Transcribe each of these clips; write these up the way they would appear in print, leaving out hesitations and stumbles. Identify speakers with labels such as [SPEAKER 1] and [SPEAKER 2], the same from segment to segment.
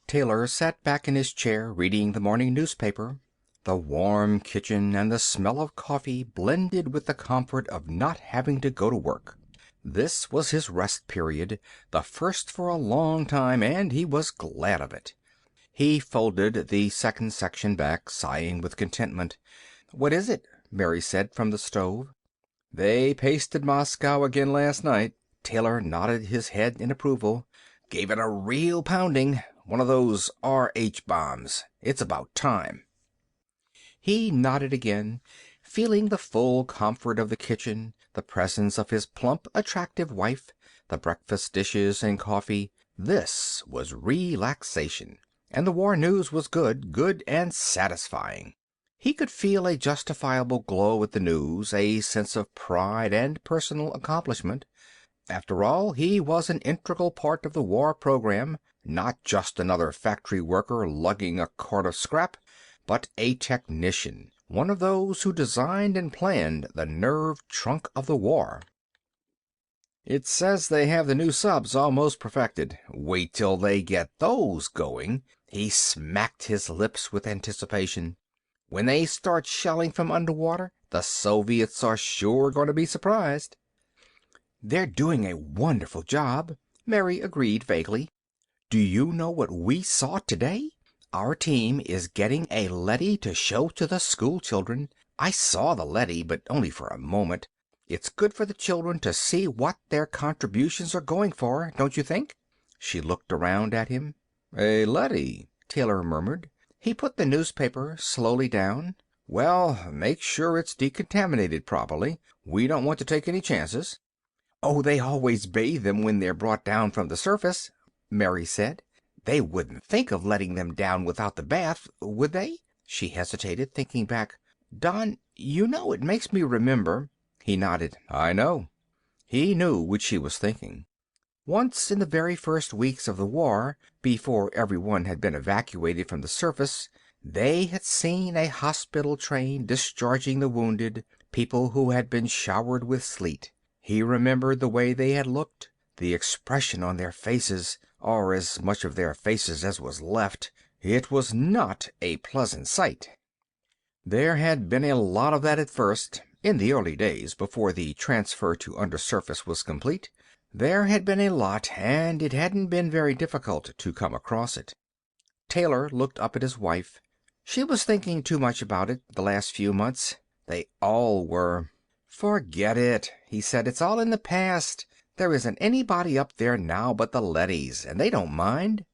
[SPEAKER 1] Taylor sat back in his chair reading the morning newspaper. The warm kitchen and the smell of coffee blended with the comfort of not having to go to work. This was his rest period, the first for a long time, and he was glad of it. He folded the second section back, sighing with contentment. "What is it?" Mary said from the stove. "They pasted Moscow again last night." Taylor nodded his head in approval. "Gave it a real pounding. One of those RH bombs. It's about time." He nodded again, feeling the full comfort of the kitchen, the presence of his plump, attractive wife, the breakfast dishes and coffee. This was relaxation. And the war news was good and satisfying. He could feel a justifiable glow at the news, a sense of pride and personal accomplishment. After all, he was an integral part of the war program, not just another factory worker lugging a cart of scrap, but a technician, one of those who designed and planned the nerve trunk of the war. "It says they have the new subs almost perfected. Wait till they get those going." He smacked his lips with anticipation. "When they start shelling from underwater, the Soviets are sure going to be surprised." "They're doing a wonderful job," Mary agreed vaguely. "Do you know what we saw today? Our team is getting a leady to show to the school children. I saw the leady, but only for a moment. It's good for the children to see what their contributions are going for, don't you think?" She looked around at him. "A leady," Taylor murmured. He put the newspaper slowly down. "Well, make sure it's decontaminated properly. We don't want to take any chances." "Oh, they always bathe them when they're brought down from the surface," Mary said. "They wouldn't think of letting them down without the bath, would they?" She hesitated, thinking back. "Don, you know, it makes me remember." He nodded. "I know." He knew what she was thinking. Once in the very first weeks of the war, before everyone had been evacuated from the surface, they had seen a hospital train discharging the wounded, people who had been showered with sleet. He remembered the way they had looked, the expression on their faces, or as much of their faces as was left. It was not a pleasant sight. There had been a lot of that at first, in the early days before the transfer to undersurface was complete. There had been a lot, and it hadn't been very difficult to come across it. Taylor looked up at his wife. She was thinking too much about it the last few months. They all were. "Forget it," he said. "It's all in the past. There isn't anybody up there now but the leadys, and they don't mind.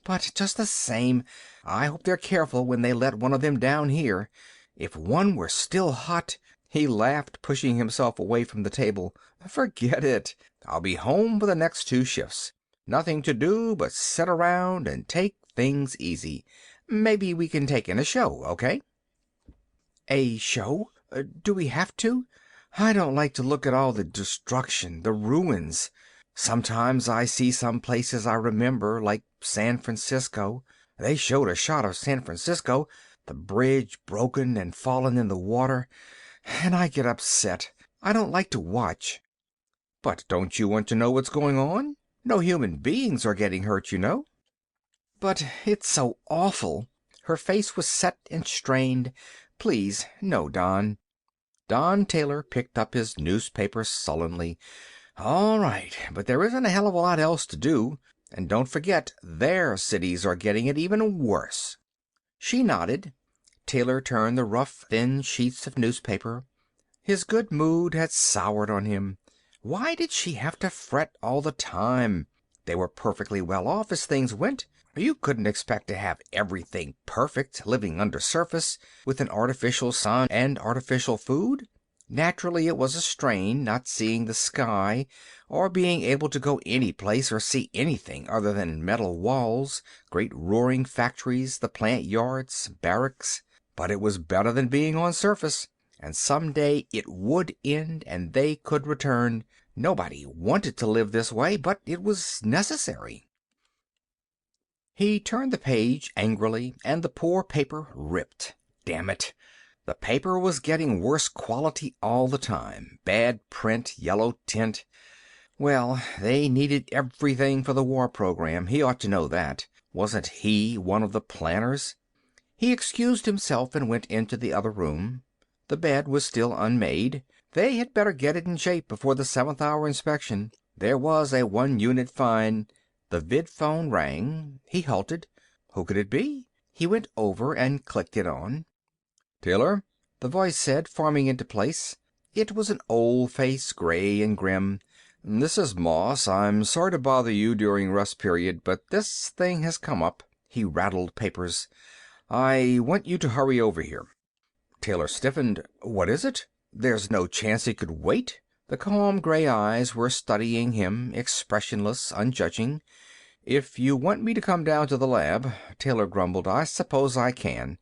[SPEAKER 1] But just the same, I hope they're careful when they let one of them down here. If one were still hot—" He laughed, pushing himself away from the table. "Forget it. I'll be home for the next 2 shifts. Nothing to do but sit around and take things easy. Maybe we can take in a show, okay?" "A show? Do we have to? I don't like to look at all the destruction, the ruins. Sometimes I see some places I remember, like San Francisco. They showed a shot of San Francisco, the bridge broken and fallen in the water, and I get upset. I don't like to watch." "But don't you want to know what's going on? No human beings are getting hurt, you know." "But it's so awful." Her face was set and strained. "Please, no, Don." Don Taylor picked up his newspaper sullenly. "All right, but there isn't a hell of a lot else to do. And don't forget, their cities are getting it even worse." She nodded. Taylor turned the rough, thin sheets of newspaper. His good mood had soured on him. Why did she have to fret all the time? They were perfectly well off as things went. You couldn't expect to have everything perfect, living undersurface, with an artificial sun and artificial food. Naturally, it was a strain, not seeing the sky, or being able to go any place or see anything other than metal walls, great roaring factories, the plant yards, barracks. But it was better than being on surface. And someday it would end and they could return. Nobody wanted to live this way, but it was necessary. He turned the page angrily, and the poor paper ripped. Damn it. The paper was getting worse quality all the time. Bad print, yellow tint. Well, they needed everything for the war program. He ought to know that. Wasn't he one of the planners? He excused himself and went into the other room. The bed was still unmade. They had better get it in shape before the 7th-hour inspection. There was a 1-unit fine. The vidphone rang. He halted. Who could it be? He went over and clicked it on. "Taylor?" the voice said, forming into place. It was an old face, gray and grim. "This is Moss. I'm sorry to bother you during rest period, but this thing has come up." He rattled papers. "I want you to hurry over here." Taylor stiffened. "What is it? There's no chance it could wait?" The calm gray eyes were studying him, expressionless, unjudging. "If you want me to come down to the lab," Taylor grumbled, "I suppose I can.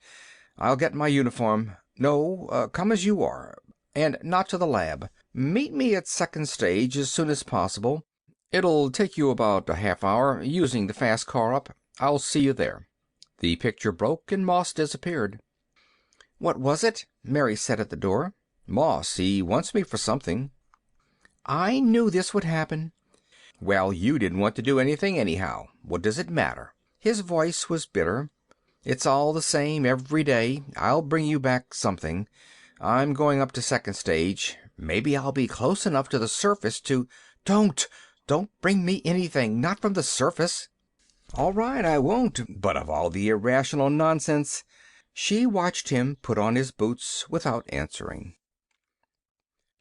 [SPEAKER 1] I'll get my uniform. No, come as you are. And not to the lab. Meet me at 2nd stage as soon as possible. It'll take you about a half-hour, using the fast car up. I'll see you there." The picture broke and Moss disappeared. "What was it?" Mary said at the door. "Moss, he wants me for something." "I knew this would happen." "Well, you didn't want to do anything anyhow. What does it matter?" His voice was bitter. "It's all the same every day. I'll bring you back something. I'm going up to 2nd stage. Maybe I'll be close enough to the surface to—" Don't bring me anything. Not from the surface." "All right, I won't. But of all the irrational nonsense—" She watched him put on his boots without answering.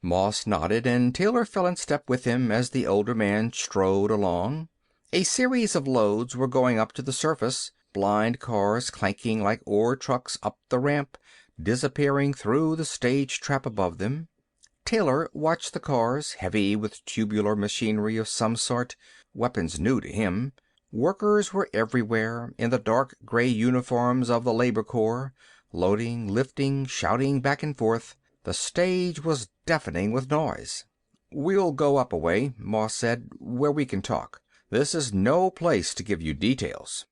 [SPEAKER 1] Moss nodded, and Taylor fell in step with him as the older man strode along. A series of loads were going up to the surface, blind cars clanking like ore trucks up the ramp, disappearing through the stage trap above them. Taylor watched the cars, heavy with tubular machinery of some sort, weapons new to him. Workers were everywhere, in the dark gray uniforms of the labor corps, loading, lifting, shouting back and forth. The stage was deafening with noise. "We'll go up a way," Moss said, "where we can talk. This is no place to give you details."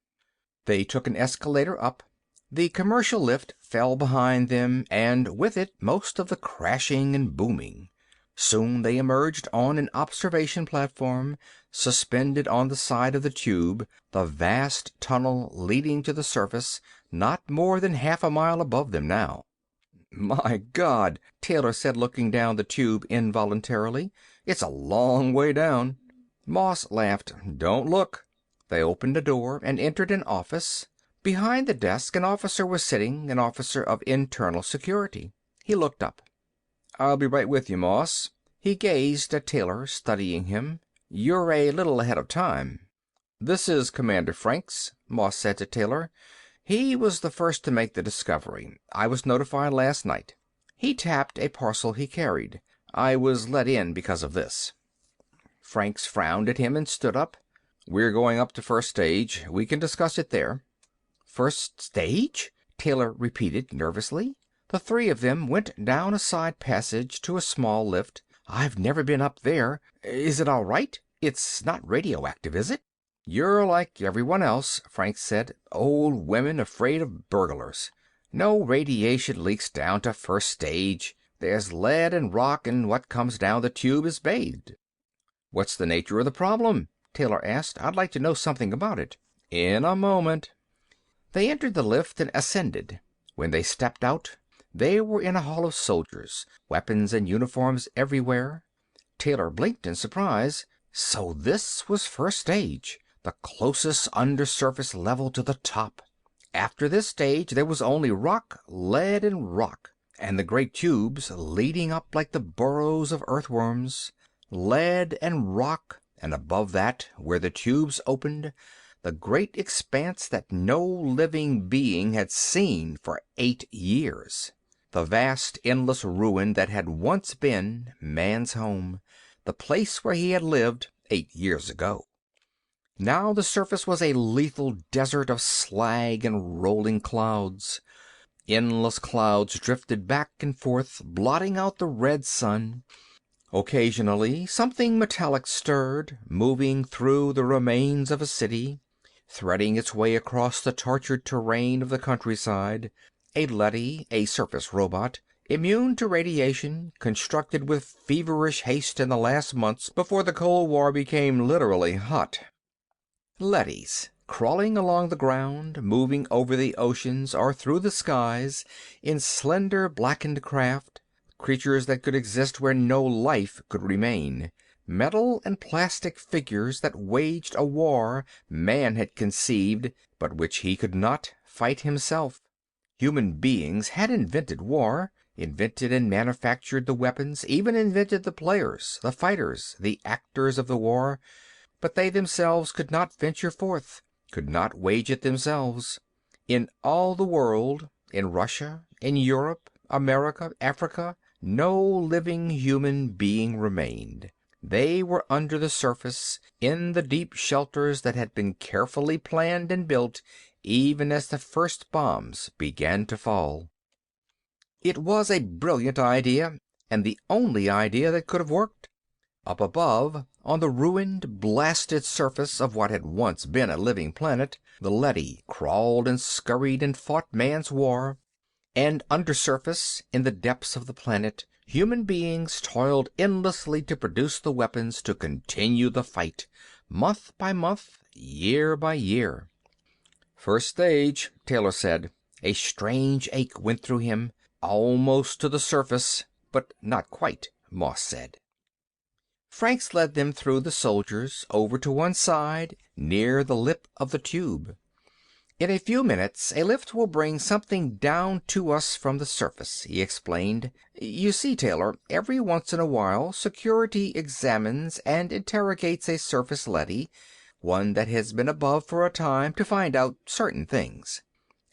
[SPEAKER 1] They took an escalator up. The commercial lift fell behind them, and with it most of the crashing and booming. Soon they emerged on an observation platform, suspended on the side of the tube, the vast tunnel leading to the surface, not more than half a mile above them now. "My God," Taylor said, looking down the tube involuntarily. "It's a long way down." Moss laughed. "Don't look." They opened a door and entered an office. Behind the desk an officer was sitting, an officer of internal security. He looked up. "I'll be right with you, Moss." He gazed at Taylor, studying him. "You're a little ahead of time." "This is Commander Franks," Moss said to Taylor. "He was the first to make the discovery. I was notified last night." He tapped a parcel he carried. "I was let in because of this." Franks frowned at him and stood up. "We're going up to 1st stage. We can discuss it there." "First stage?" Taylor repeated nervously. The three of them went down a side passage to a small lift. "I've never been up there. Is it all right? It's not radioactive, is it?" "You're like everyone else," Franks said. "Old women afraid of burglars. No radiation leaks down to 1st stage. There's lead and rock, and what comes down the tube is bathed." "What's the nature of the problem?" Taylor asked. "I'd like to know something about it." "In a moment." They entered the lift and ascended. When they stepped out, they were in a hall of soldiers, weapons and uniforms everywhere. Taylor blinked in surprise. So this was 1st stage, the closest undersurface level to the top. After this stage there was only rock, lead and rock, and the great tubes leading up like the burrows of earthworms. Lead and rock, and above that, where the tubes opened, the great expanse that no living being had seen for 8 years. The vast, endless ruin that had once been man's home, the place where he had lived 8 years ago. Now the surface was a lethal desert of slag and rolling clouds. Endless clouds drifted back and forth, blotting out the red sun. Occasionally something metallic stirred, moving through the remains of a city, threading its way across the tortured terrain of the countryside. A leady, a surface robot, immune to radiation, constructed with feverish haste in the last months before the Cold War became literally hot. Leadys, crawling along the ground, moving over the oceans or through the skies in slender blackened craft, creatures that could exist where no life could remain, metal and plastic figures that waged a war man had conceived but which he could not fight himself. Human beings had invented war, invented and manufactured the weapons, even invented the players, the fighters, the actors of the war, but they themselves could not venture forth, could not wage it themselves. In all the world, in Russia, in Europe, America, Africa, no living human being remained. They were under the surface, in the deep shelters that had been carefully planned and built even as the first bombs began to fall. It was a brilliant idea, and the only idea that could have worked. Up above, on the ruined, blasted surface of what had once been a living planet, the leady crawled and scurried and fought man's war. And undersurface, in the depths of the planet, human beings toiled endlessly to produce the weapons to continue the fight, month by month, year by year. "First stage," Taylor said. A strange ache went through him, almost to the surface, but not quite, Moss said. Franks led them through the soldiers, over to one side, near the lip of the tube. "In a few minutes, a lift will bring something down to us from the surface," he explained. "You see, Taylor, every once in a while, security examines and interrogates a surface leady, one that has been above for a time, to find out certain things.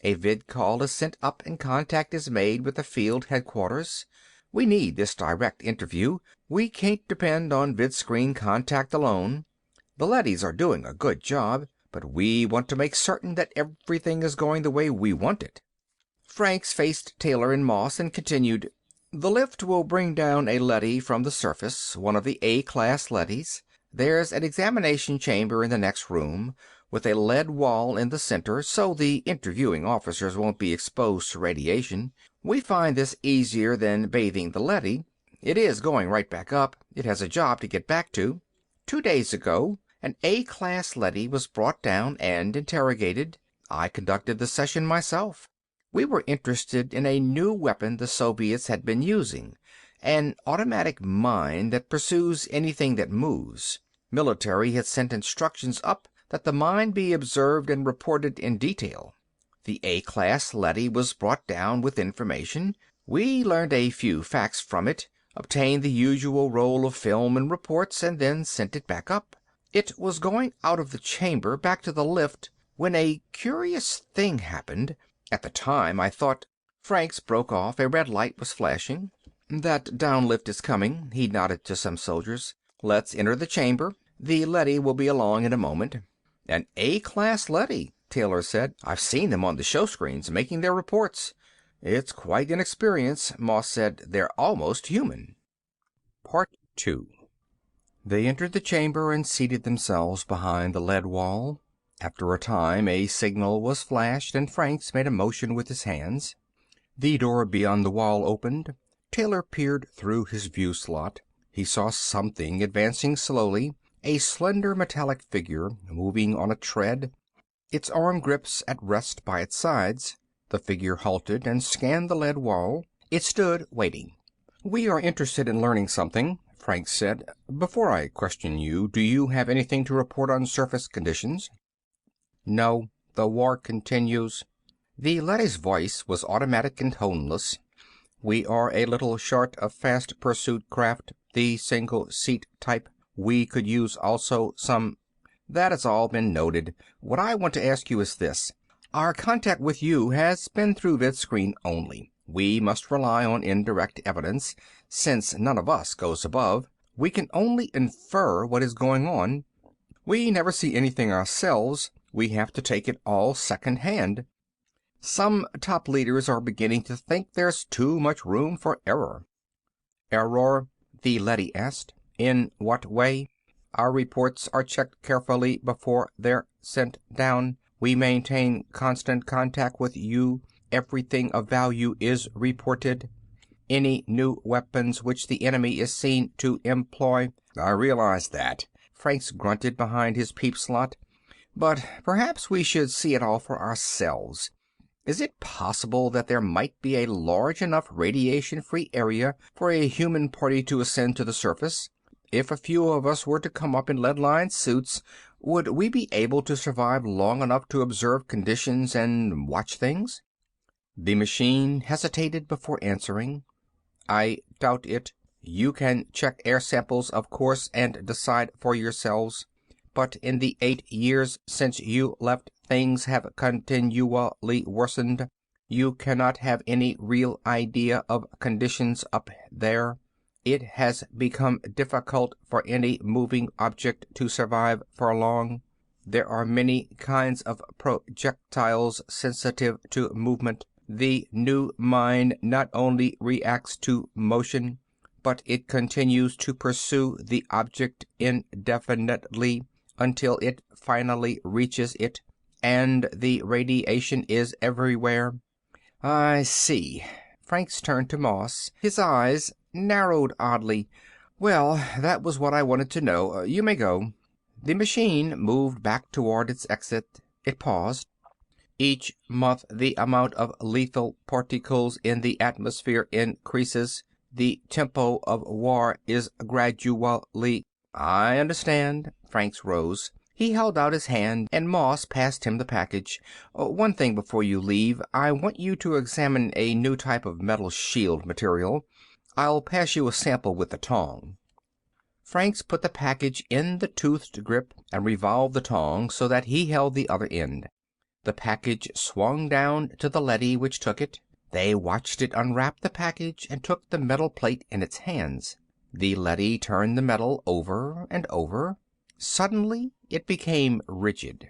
[SPEAKER 1] A vidcall is sent up and contact is made with the field headquarters. We need this direct interview. We can't depend on vidscreen contact alone. The leadys are doing a good job, but we want to make certain that everything is going the way we want it." Franks faced Taylor and Moss and continued, "The lift will bring down a leady from the surface, one of the A-class leadys. There's an examination chamber in the next room, with a lead wall in the center, so the interviewing officers won't be exposed to radiation. We find this easier than bathing the leady. It is going right back up. It has a job to get back to. 2 days ago, an A-class leady was brought down and interrogated. I conducted the session myself. We were interested in a new weapon the Soviets had been using, an automatic mine that pursues anything that moves. Military had sent instructions up that the mine be observed and reported in detail. The A-class leady was brought down with information. We learned a few facts from it, obtained the usual roll of film and reports, and then sent it back up. It was going out of the chamber back to the lift when a curious thing happened. At the time, I thought—" Franks broke off. A red light was flashing. "That downlift is coming." He nodded to some soldiers. "Let's enter the chamber. The leady will be along in a moment." "An A-class leady," Taylor said. "I've seen them on the show screens, making their reports." "It's quite an experience," Moss said. "They're almost human." Part 2. They entered the chamber and seated themselves behind the lead wall. After a time, a signal was flashed, and Franks made a motion with his hands. The door beyond the wall opened. Taylor peered through his view slot. He saw something advancing slowly, a slender metallic figure moving on a tread, its arm grips at rest by its sides. The figure halted and scanned the lead wall. It stood waiting. "We are interested in learning something," Franks said. "Before I question you, do you have anything to report on surface conditions?" "No. The war continues." The leady's voice was automatic and toneless. "We are a little short of fast pursuit craft, the single-seat type. We could use also some—" "That has all been noted. What I want to ask you is this. Our contact with you has been through vidscreen only. We must rely on indirect evidence. Since none of us goes above, we can only infer what is going on. We never see anything ourselves. We have to take it all second-hand. Some top leaders are beginning to think there's too much room for error." "Error?" the leady asked. "In what way?" "Our reports are checked carefully before they're sent down. We maintain constant contact with you. Everything of value is reported. Any new weapons which the enemy is seen to employ—" "I realize that," Franks grunted behind his peep slot. But perhaps we should see it all for ourselves. Is it possible that there might be a large enough radiation-free area for a human party to ascend to the surface? If a few of us were to come up in lead-lined suits, would we be able to survive long enough to observe conditions and watch things? The machine hesitated before answering. I doubt it. You can check air samples, of course, and decide for yourselves. But in the 8 years since you left, things have continually worsened. You cannot have any real idea of conditions up there. It has become difficult for any moving object to survive for long. There are many kinds of projectiles sensitive to movement. The new mine not only reacts to motion, but it continues to pursue the object indefinitely until it finally reaches it, and the radiation is everywhere. I see. Franks turned to Moss. His eyes narrowed oddly. Well, that was what I wanted to know. You may go. The machine moved back toward its exit. It paused. Each month the amount of lethal particles in the atmosphere increases. The tempo of war is gradually... I understand. Franks rose. He held out his hand, and Moss passed him the package. One thing before you leave. I want you to examine a new type of metal shield material. I'll pass you a sample with the tong. Franks put the package in the toothed grip and revolved the tong so that he held the other end. The package swung down to the leady, which took it. They watched it unwrap the package and took the metal plate in its hands. The leady turned the metal over and over. Suddenly, it became rigid.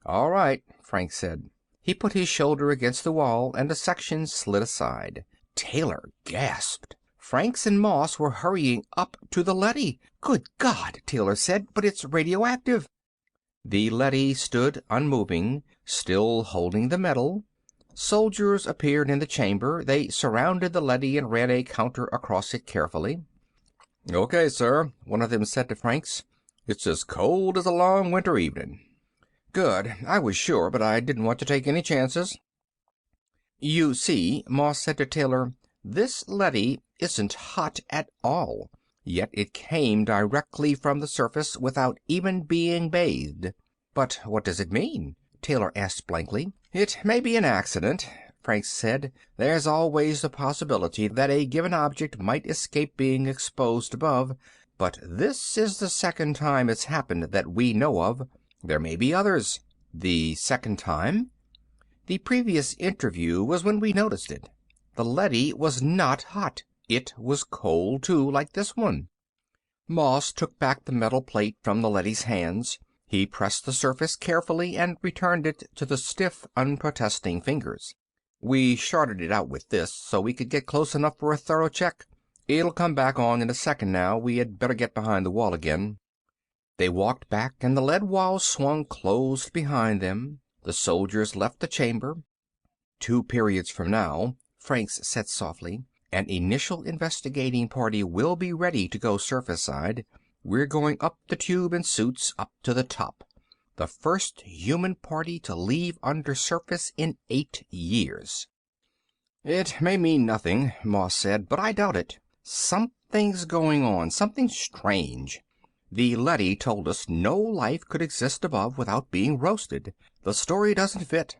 [SPEAKER 1] "All right," Frank said. He put his shoulder against the wall, and a section slid aside. Taylor gasped. Franks and Moss were hurrying up to the leady. "Good God," Taylor said, "but it's radioactive." The leady stood unmoving, still holding the metal. Soldiers appeared in the chamber. They surrounded the leady and ran a counter across it carefully. "Okay, sir," one of them said to Franks. "It's as cold as a long winter evening." "Good. I was sure, but I didn't want to take any chances." "You see," Moss said to Taylor, "this leady isn't hot at all. Yet it came directly from the surface without even being bathed." "But what does it mean?" Taylor asked blankly. "It may be an accident," Franks said. "There's always the possibility that a given object might escape being exposed above. But this is the second time it's happened that we know of. There may be others." "The second time?" "The previous interview was when we noticed it. The leady was not hot. It was cold, too, like this one." Moss took back the metal plate from the leady's hands. He pressed the surface carefully and returned it to the stiff, unprotesting fingers. "We shorted it out with this so we could get close enough for a thorough check. It'll come back on in a second now. We had better get behind the wall again." They walked back, and the lead wall swung closed behind them. The soldiers left the chamber. 2 periods from now," Franks said softly, "an initial investigating party will be ready to go surface side. We're going up the tube in suits, up to the top. The first human party to leave undersurface in 8 years." "It may mean nothing," Moss said, "but I doubt it. Something's going on, something strange. The leady told us no life could exist above without being roasted. The story doesn't fit."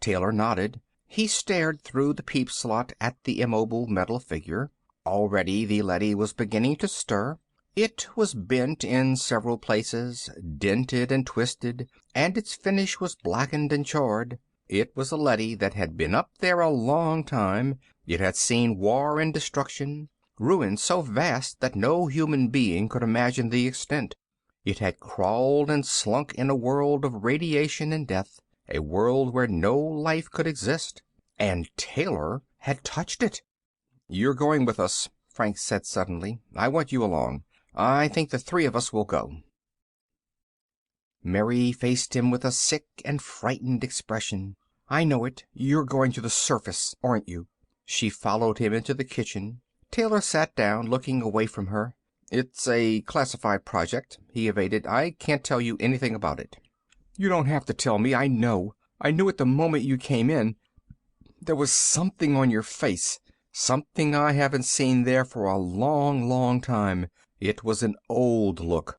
[SPEAKER 1] Taylor nodded. He stared through the peep slot at the immobile metal figure. Already the leady was beginning to stir. It was bent in several places, dented and twisted, and its finish was blackened and charred. It was a leady that had been up there a long time. It had seen war and destruction, ruin so vast that no human being could imagine the extent. It had crawled and slunk in a world of radiation and death, a world where no life could exist. And Taylor had touched it. "You're going with us," Frank said suddenly. "I want you along. I think the 3 of us will go." Mary faced him with a sick and frightened expression. "I know it. You're going to the surface, aren't you?" She followed him into the kitchen. Taylor sat down, looking away from her. "It's a classified project," he evaded. "I can't tell you anything about it." You don't have to tell me. I know. I knew it the moment you came in. There was something on your face. Something I haven't seen there for a long, long time. It was an old look."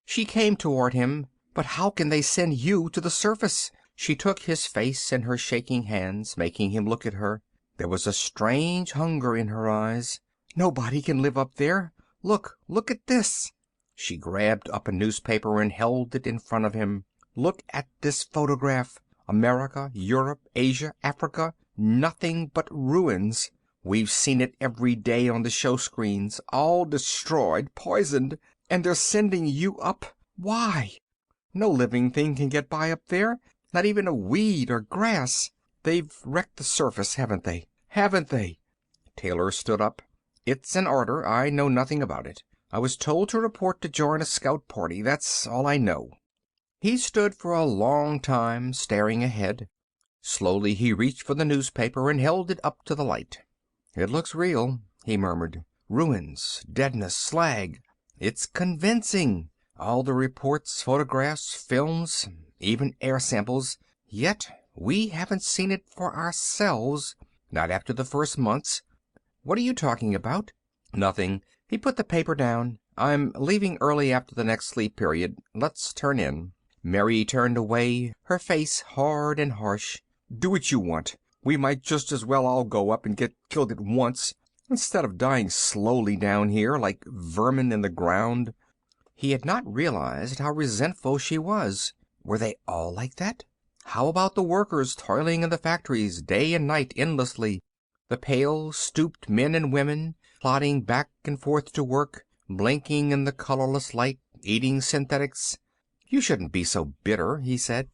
[SPEAKER 1] She came toward him. "But how can they send you to the surface?" She took his face in her shaking hands, making him look at her. There was a strange hunger in her eyes. "Nobody can live up there. Look at this." She grabbed up a newspaper and held it in front of him. "Look at this photograph. America, Europe, Asia, Africa, nothing but ruins. We've seen it every day on the show screens, all destroyed, poisoned, and they're sending you up. Why? No living thing can get by up there, not even a weed or grass. They've wrecked the surface, haven't they? Haven't they?" Taylor stood up. "It's an order. I know nothing about it. I was told to report to join a scout party. That's all I know." He stood for a long time, staring ahead. Slowly he reached for the newspaper and held it up to the light. "It looks real," he murmured. "Ruins, deadness, slag. It's convincing. All the reports, photographs, films, even air samples. Yet we haven't seen it for ourselves, not after the first months." "What are you talking about?" "Nothing." He put the paper down. "I'm leaving early after the next sleep period. Let's turn in." Mary turned away, her face hard and harsh. "Do what you want. We might just as well all go up and get killed at once, instead of dying slowly down here, like vermin in the ground." He had not realized how resentful she was. Were they all like that? How about the workers toiling in the factories day and night endlessly? The pale, stooped men and women, plodding back and forth to work, blinking in the colorless light, eating synthetics. "You shouldn't be so bitter," he said.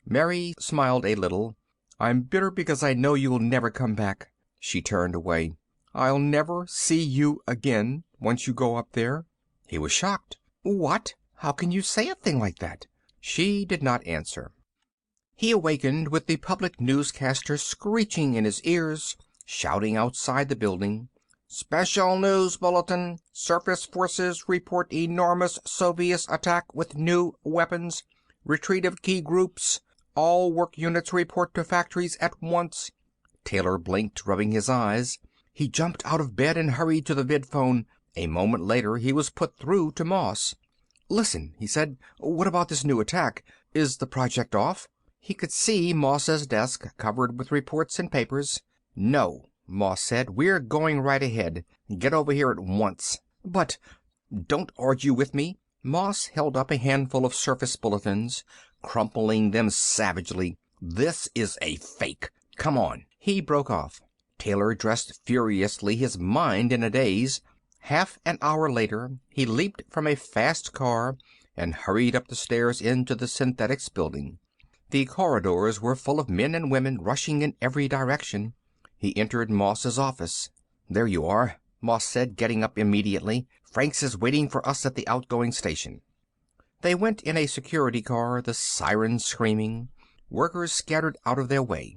[SPEAKER 1] Mary smiled a little. "I'm bitter because I know you'll never come back." She turned away. "I'll never see you again, once you go up there." He was shocked. "What? How can you say a thing like that?" She did not answer. He awakened with the public newscaster screeching in his ears, shouting outside the building. "Special news bulletin. Surface forces report enormous Soviet attack with new weapons. Retreat of key groups. All work units report to factories at once." Taylor blinked, rubbing his eyes. He jumped out of bed and hurried to the vidphone. A moment later he was put through to Moss. "Listen," he said. "What about this new attack? Is the project off?" He could see Moss's desk, covered with reports and papers. "No," Moss said. "We're going right ahead. Get over here at once." "But—" "Don't argue with me." Moss held up a handful of surface bulletins, crumpling them savagely. "This is a fake. Come on." He broke off. Taylor dressed furiously, his mind in a daze. Half an hour later he leaped from a fast car and hurried up the stairs into the synthetics building. The corridors were full of men and women rushing in every direction. He entered Moss's office. "There you are," Moss said, getting up immediately. "Franks is waiting for us at the outgoing station." They went in a security car, the sirens screaming. Workers scattered out of their way.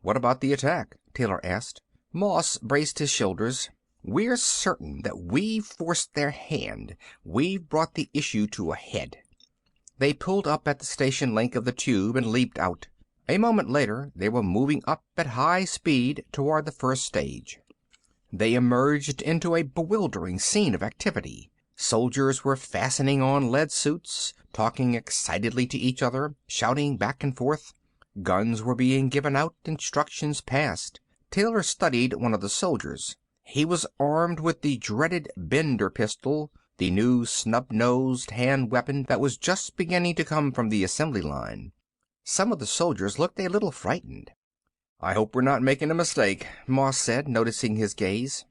[SPEAKER 1] "What about the attack?" Taylor asked. Moss braced his shoulders. "We're certain that we've forced their hand. We've brought the issue to a head." They pulled up at the station link of the tube and leaped out. A moment later they were moving up at high speed toward the first stage. They emerged into a bewildering scene of activity. Soldiers were fastening on lead suits, talking excitedly to each other, shouting back and forth. Guns were being given out, instructions passed. Taylor studied one of the soldiers. He was armed with the dreaded Bender pistol, the new snub-nosed hand weapon that was just beginning to come from the assembly line. Some of the soldiers looked a little frightened. "I hope we're not making a mistake," Moss said, noticing his gaze.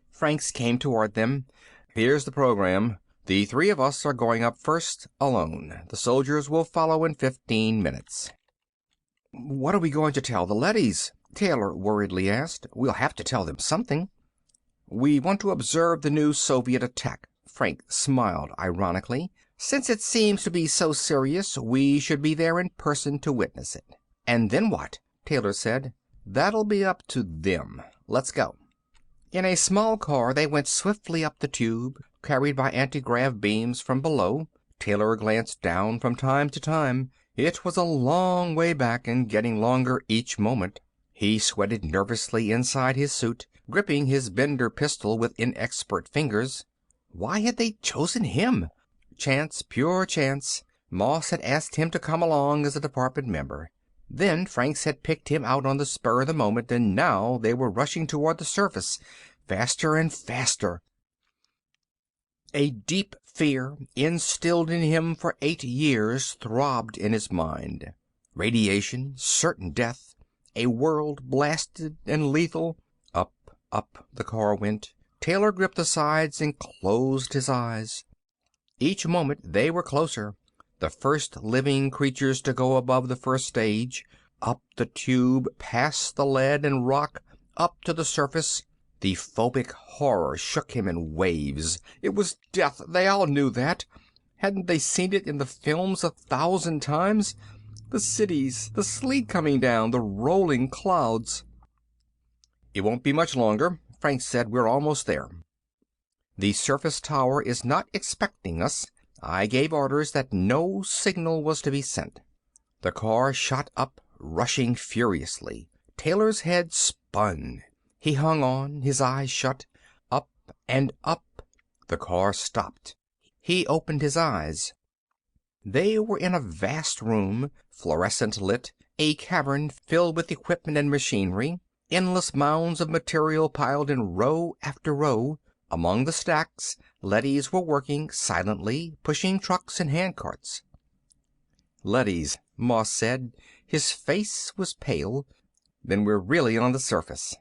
[SPEAKER 1] Franks came toward them. "Here's the program. The three of us are going up first, alone. The soldiers will follow in 15 minutes. "What are we going to tell the leadys?" Taylor worriedly asked. "We'll have to tell them something." "We want to observe the new Soviet attack." Frank smiled ironically. "Since it seems to be so serious, we should be there in person to witness it." "And then what?" Taylor said. "That'll be up to them. Let's go." In a small car they went swiftly up the tube, carried by anti-grav beams from below. Taylor glanced down from time to time. It was a long way back and getting longer each moment. He sweated nervously inside his suit, gripping his Bender pistol with inexpert fingers. Why had they chosen him? Chance, pure chance. Moss had asked him to come along as a department member. Then Franks had picked him out on the spur of the moment, and now they were rushing toward the surface, faster and faster. A deep fear, instilled in him for 8 years, throbbed in his mind. Radiation, certain death, a world blasted and lethal. Up, up the car went. Taylor gripped the sides and closed his eyes. Each moment they were closer, the first living creatures to go above the first stage. Up the tube, past the lead and rock, up to the surface. The phobic horror shook him in waves. It was death. They all knew that. Hadn't they seen it in the films 1,000 times? The cities, the sleet coming down, the rolling clouds. "It won't be much longer," Frank said. "We're almost there. The surface tower is not expecting us. I gave orders that no signal was to be sent." The car shot up, rushing furiously. Taylor's head spun. He hung on, his eyes shut. Up and up. The car stopped. He opened his eyes. They were in a vast room, fluorescent lit, a cavern filled with equipment and machinery, endless mounds of material piled in row after row. Among the stacks, leadys were working silently, pushing trucks and handcarts. "Leadys," Moss said. His face was pale. "Then we're really on the surface."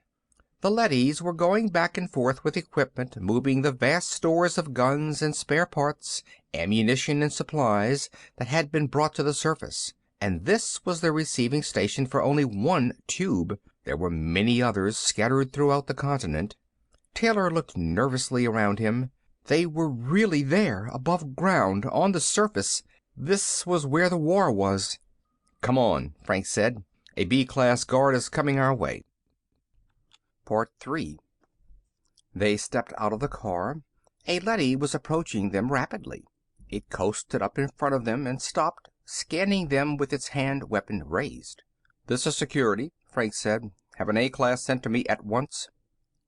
[SPEAKER 1] The leadys were going back and forth with equipment, moving the vast stores of guns and spare parts, ammunition and supplies that had been brought to the surface. And this was the receiving station for only one tube. There were many others scattered throughout the continent. Taylor looked nervously around him. They were really there, above ground, on the surface. This was where the war was. "Come on," Frank said. "A B-class guard is coming our way." Part 3. They stepped out of the car. A leady was approaching them rapidly. It coasted up in front of them and stopped, scanning them with its hand weapon raised. "This is security," Frank said. "Have an A-class sent to me at once."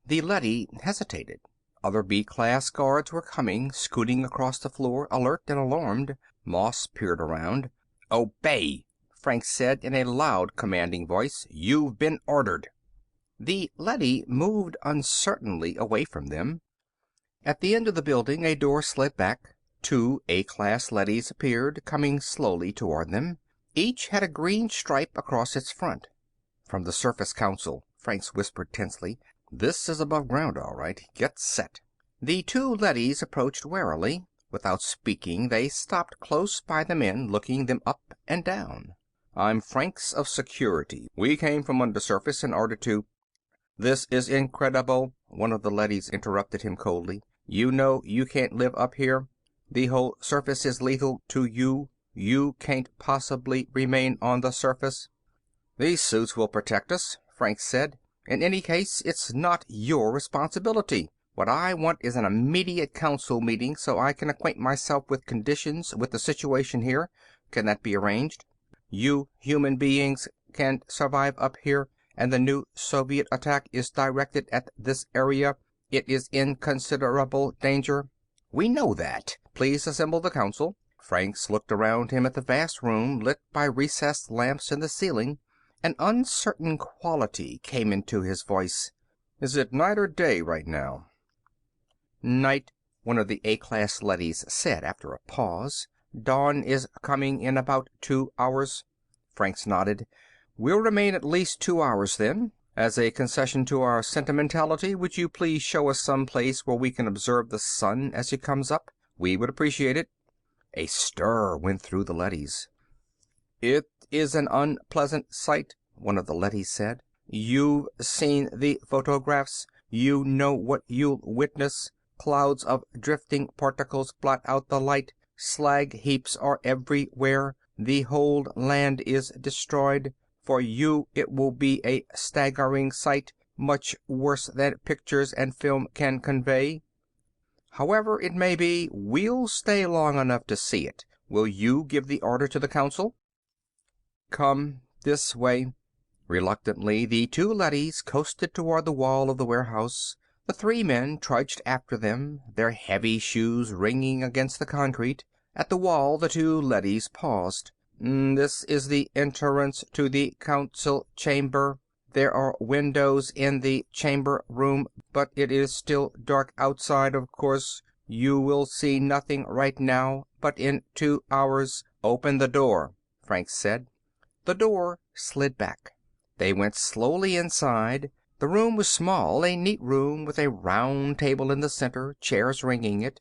[SPEAKER 1] The leady hesitated. Other B-class guards were coming, scooting across the floor, alert and alarmed. Moss peered around. "Obey," Frank said in a loud, commanding voice. "You've been ordered." The leady moved uncertainly away from them. At the end of the building, a door slid back. 2 A-class leadys appeared, coming slowly toward them. Each had a green stripe across its front. "From the Surface Council," Franks whispered tensely. "This is above ground, all right. Get set." The 2 leadys approached warily. Without speaking, they stopped close by the men, looking them up and down. "I'm Franks of Security. We came from undersurface in order to—" "This is incredible," one of the leadys interrupted him coldly. "You know you can't live up here. The whole surface is lethal to you. You can't possibly remain on the surface." "These suits will protect us," Franks said. "In any case, it's not your responsibility. What I want is an immediate council meeting so I can acquaint myself with conditions, with the situation here. Can that be arranged? You human beings can't survive up here, and the new Soviet attack is directed at this area. It is in considerable danger." "We know that. Please assemble the council." Franks looked around him at the vast room, lit by recessed lamps in the ceiling. An uncertain quality came into his voice. "Is it night or day right now?" "Night," one of the A-class leadys said after a pause. "Dawn is coming in about 2 hours." Franks nodded. "We'll remain at least 2 hours, then. As a concession to our sentimentality, would you please show us some place where we can observe the sun as it comes up? We would appreciate it." A stir went through the leadys. "It is an unpleasant sight," one of the leadys said. "You've seen the photographs. You know what you'll witness. Clouds of drifting particles blot out the light. Slag heaps are everywhere. The whole land is destroyed. For you it will be a staggering sight, much worse than pictures and film can convey." However it may be, we'll stay long enough to see it. Will you give the order to the council?" "Come this way." Reluctantly, the two leadys coasted toward the wall of the warehouse. The three men trudged after them, their heavy shoes ringing against the concrete. At the wall, the two leadys paused. "This is the entrance to the council chamber. There are windows in the chamber room, but it is still dark outside, of course. You will see nothing right now, but in 2 hours. Open the door," Franks said. The door slid back. They went slowly inside. The room was small, a neat room with a round table in the center, chairs ringing it.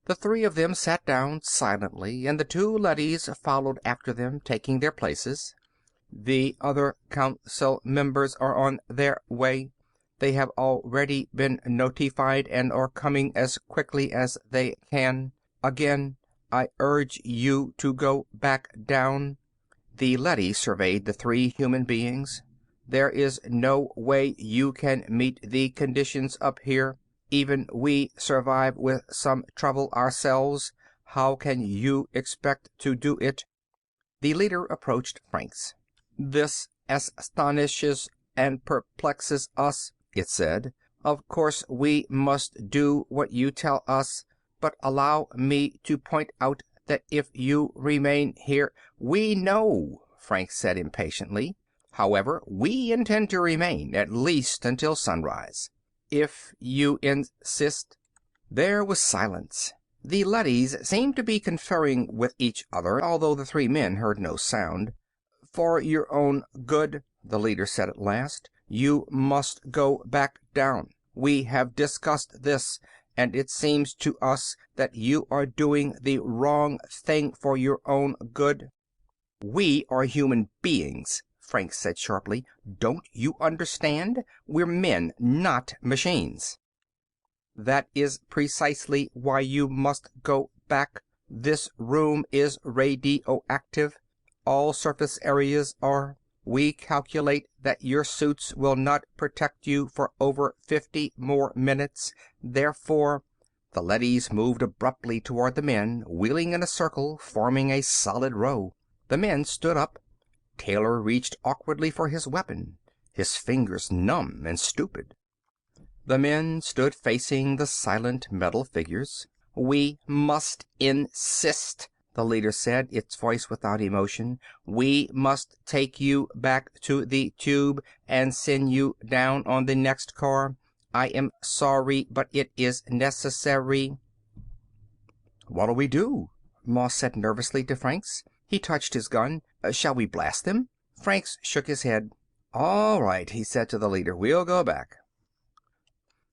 [SPEAKER 1] The three of them sat down silently, and the two leadys followed after them, taking their places. "The other council members are on their way. They have already been notified and are coming as quickly as they can. Again, I urge you to go back down." The leady surveyed the three human beings. "There is no way you can meet the conditions up here. Even we survive with some trouble ourselves. How can you expect to do it?" The leader approached Franks. "This astonishes and perplexes us," it said. "Of course we must do what you tell us, but allow me to point out that if you remain here—" "We know," Franks said impatiently. "However, we intend to remain, at least until sunrise." "If you insist." There was silence. The leadys seemed to be conferring with each other, although the three men heard no sound. "For your own good," the leader said at last, "you must go back down. We have discussed this, and it seems to us that you are doing the wrong thing for your own good." "We are human beings," Franks said sharply. "Don't you understand? We're men, not machines." "That is precisely why you must go back. This room is radioactive. All surface areas are. We calculate that your suits will not protect you for over 50 more minutes. Therefore—" The leadys moved abruptly toward the men, wheeling in a circle, forming a solid row. The men stood up. Taylor reached awkwardly for his weapon, his fingers numb and stupid. The men stood facing the silent metal figures. "We must insist," the leader said, its voice without emotion. "We must take you back to the tube and send you down on the next car. I am sorry, but it is necessary." "What'll we do?" Moss said nervously to Franks. He touched his gun. "Shall we blast them?" Franks shook his head. "All right," he said to the leader. "We'll go back."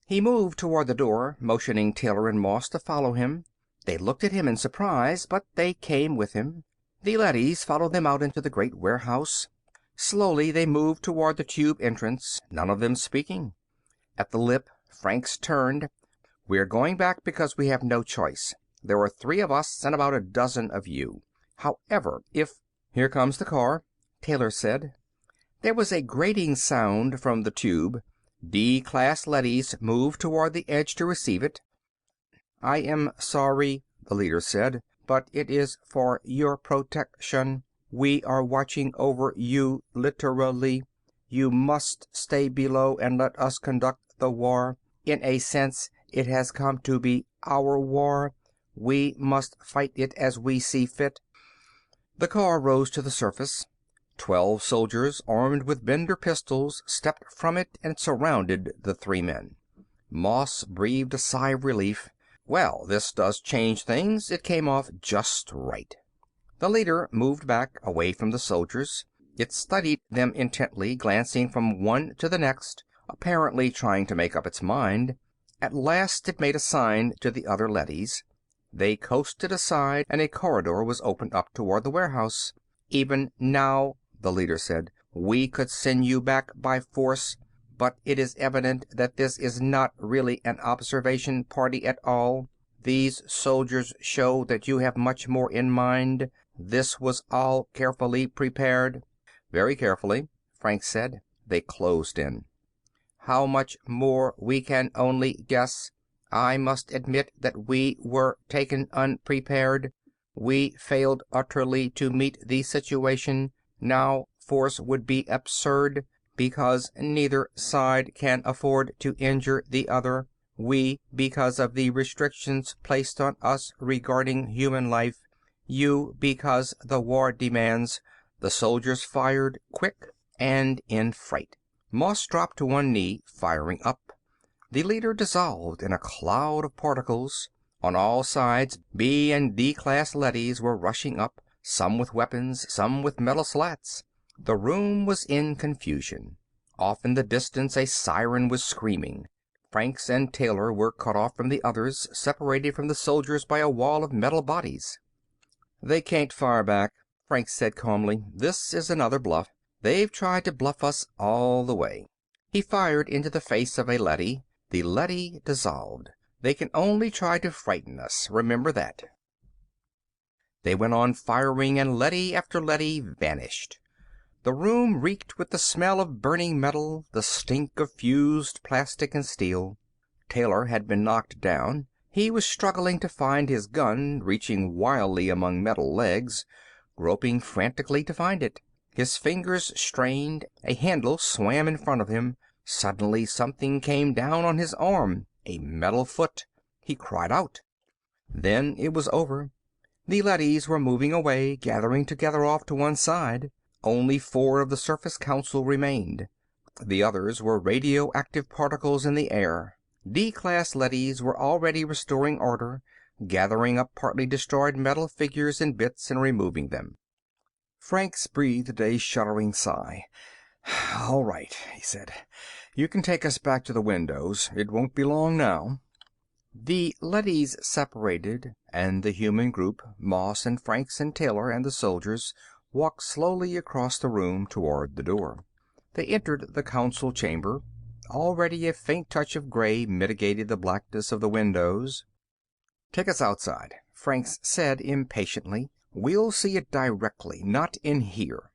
[SPEAKER 1] He moved toward the door, motioning Taylor and Moss to follow him. They looked at him in surprise, but they came with him. The leadys followed them out into the great warehouse. Slowly they moved toward the tube entrance, none of them speaking. At the lip, Franks turned. "We're going back because we have no choice. There are 3 of us and about a dozen of you. However, if—" "Here comes the car," Taylor said. There was a grating sound from the tube. D-class leadys moved toward the edge to receive it. "I am sorry," the leader said, "but it is for your protection. We are watching over you, literally. You must stay below and let us conduct the war. In a sense, it has come to be our war. We must fight it as we see fit." The car rose to the surface. 12 soldiers, armed with Bender pistols, stepped from it and surrounded the 3 men. Moss breathed a sigh of relief. "Well, this does change things. It came off just right." The leader moved back, away from the soldiers. It studied them intently, glancing from one to the next, apparently trying to make up its mind. At last it made a sign to the other leadys. They coasted aside, and a corridor was opened up toward the warehouse. "Even now," the leader said, "we could send you back by force, but it is evident that this is not really an observation party at all. These soldiers show that you have much more in mind. This was all carefully prepared." "Very carefully," Franks said. They closed in. "How much more we can only guess. I must admit that we were taken unprepared. We failed utterly to meet the situation. Now force would be absurd, because neither side can afford to injure the other. We, because of the restrictions placed on us regarding human life. You, because the war demands. The soldiers fired quick and in fright. Moss dropped to one knee, firing up. The leader dissolved in a cloud of particles. On all sides, B and D-class leadys were rushing up, some with weapons, some with metal slats. The room was in confusion. Off in the distance, a siren was screaming. Franks and Taylor were cut off from the others, separated from the soldiers by a wall of metal bodies. "They can't fire back," Franks said calmly. "This is another bluff. They've tried to bluff us all the way." He fired into the face of a leady. The leady dissolved. "They can only try to frighten us. Remember that." They went on firing, and leady after leady vanished. The room reeked with the smell of burning metal, the stink of fused plastic and steel. Taylor had been knocked down. He was struggling to find his gun, reaching wildly among metal legs, groping frantically to find it. His fingers strained. A handle swam in front of him. Suddenly something came down on his arm, a metal foot. He cried out. Then it was over. The leadys were moving away, gathering together off to one side. Only 4 of the Surface Council remained. The others were radioactive particles in the air. D-class leadys were already restoring order, gathering up partly destroyed metal figures and bits and removing them. Franks breathed a shuddering sigh. "All right," he said. "You can take us back to the windows. It won't be long now." The leadys separated, and the human group, Moss and Franks and Taylor and the soldiers, walked slowly across the room toward the door. They entered the council chamber. Already a faint touch of gray mitigated the blackness of the windows. "Take us outside," Franks said impatiently. "We'll see it directly, not in here."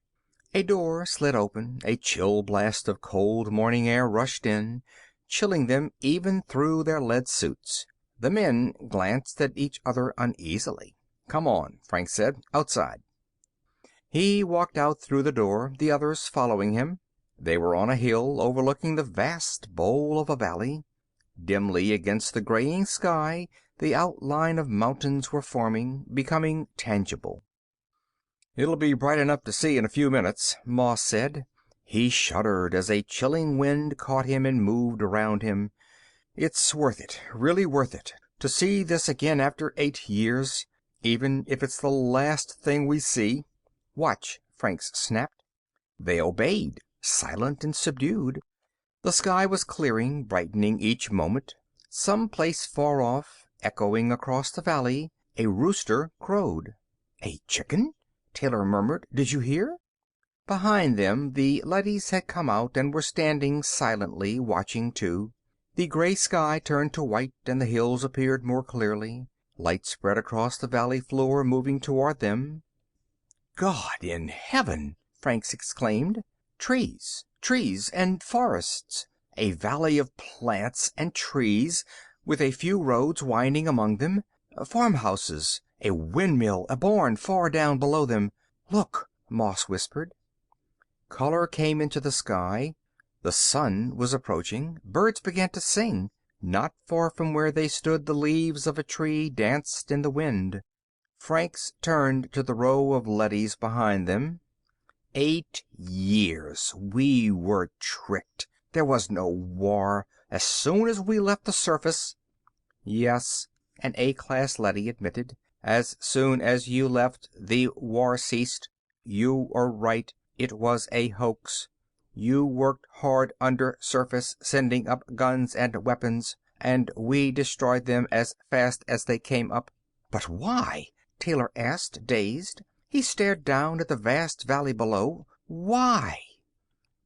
[SPEAKER 1] A door slid open. A chill blast of cold morning air rushed in, chilling them even through their lead suits. The men glanced at each other uneasily. "Come on," Franks said. "Outside." He walked out through the door, the others following him. They were on a hill overlooking the vast bowl of a valley. Dimly against the graying sky, the outline of mountains were forming, becoming tangible. "It'll be bright enough to see in a few minutes," Moss said. He shuddered as a chilling wind caught him and moved around him. "It's worth it, really worth it, to see this again after 8 years, even if it's the last thing we see." "Watch," Franks snapped. They obeyed, silent and subdued. The sky was clearing, brightening each moment. Some place far off, echoing across the valley, a rooster crowed. "A chicken?" Taylor murmured. "Did you hear?" Behind them, the leadys had come out and were standing silently, watching too. The gray sky turned to white and the hills appeared more clearly. Light spread across the valley floor, moving toward them. "God in heaven!" Franks exclaimed. Trees. Trees and forests. A valley of plants and trees, with a few roads winding among them. Farmhouses. A windmill, a barn far down below them. "Look," Moss whispered. Color came into the sky. The sun was approaching. Birds began to sing. Not far from where they stood, the leaves of a tree danced in the wind. Franks turned to the row of leadys behind them. 8 years. We were tricked. There was no war. As soon as we left the surface... "Yes," an A-class leady admitted. "As soon as you left, the war ceased. You are right. It was a hoax. You worked hard under surface, sending up guns and weapons, and we destroyed them as fast as they came up." "But why?" Taylor asked, dazed. He stared down at the vast valley below. "Why?"